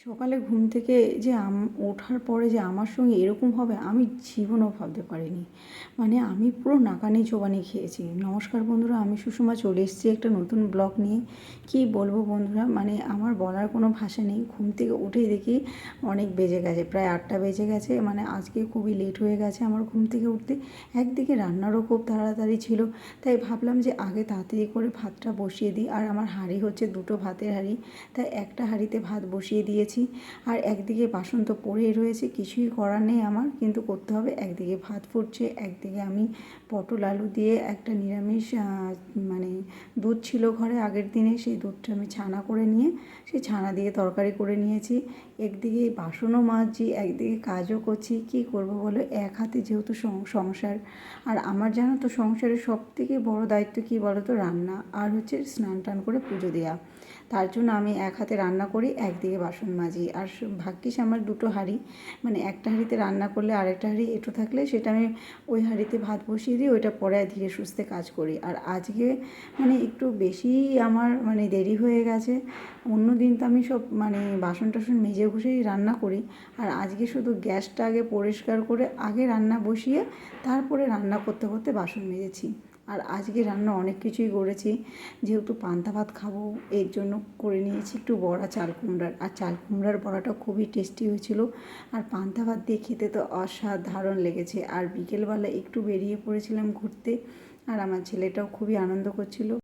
সকালে ঘুম থেকে যে ওঠার পরে যে আমার সঙ্গে এরকম হবে আমি জীবনেও ভাবতে পারিনি। মানে আমি পুরো নাকানি চোবানি খেয়েছি। নমস্কার বন্ধুরা, আমি সুষমা চলে এসেছি একটা নতুন ব্লগ নিয়ে। কী বলবো বন্ধুরা, মানে আমার বলার কোনো ভাষা নেই। ঘুম থেকে উঠেই দেখি অনেক বেজে গেছে, প্রায় 8টা বেজে গেছে। মানে আজকে খুবই লেট হয়ে গেছে আমার ঘুম থেকে উঠতে। একদিকে রান্নারও খুব তাড়াতাড়ি ছিল, তাই ভাবলাম যে আগে তাড়াতাড়ি করে ভাতটা বসিয়ে দিই। আর আমার হাঁড়ি হচ্ছে দুটো ভাতের হাঁড়ি, তাই একটা হাঁড়িতে ভাত বসিয়ে দিয়েছি। আর একদিকে বাসন তো পড়েই রয়েছে, কিছুই করার নেই আমার, কিন্তু করতে হবে। একদিকে ভাত ফুটছে, একদিকে আমি পটল আলু দিয়ে একটা নিরামিষ মানে দুধ ছিল ঘরে আগের দিনে, সেই দুধটা আমি ছানা করে নিয়ে সেই ছানা দিয়ে তরকারি করে নিয়েছি। একদিকে বাসনও মাজছি, একদিকে কাজও করছি। কী করব বলো, এক হাতে যেহেতু সংসার। আর আমার জানো তো সংসারের সবথেকে বড় দায়িত্ব কী বলো তো, রান্না আর হচ্ছে স্নান টান করে পুজো দেওয়া। তার জন্য আমি এক হাতে রান্না করি, একদিকে বাসন মাজি। আর ভাগ্যিস আমার দুটো হাঁড়ি, মানে একটা হাঁড়িতে রান্না করলে আরেকটা হাঁড়ি এঁটো থাকলে সেটা আমি ওই হাঁড়িতে ভাত বসিয়ে দিই, ওইটা পরে ধীরে সুস্থে কাজ করি। আর আজকে মানে একটু বেশি আমার মানে দেরি হয়ে গেছে। অন্য দিন তো আমি সব মানে বাসন টাসন মেজে ঘষেই রান্না করি, আর আজকে শুধু গ্যাসটা আগে পরিষ্কার করে আগে রান্না বসিয়ে তারপরে রান্না করতে করতে বাসন মেজেছি। আর আজকে রান্না অনেক কিছুই করেছি, যেহেতু পান্তা ভাত খাবো এর জন্য করে নিয়েছি একটু বড়া চাল কুমড়ার। আর চাল কুমড়ার বড়াটা খুবই টেস্টি হয়েছিল, আর পান্তা ভাত দিয়ে খেতে তো অসাধারণ লেগেছে। আর বিকেলবেলা একটু বেরিয়ে পড়েছিলাম ঘুরতে, আর আমার ছেলেটাও খুবই আনন্দ করছিল।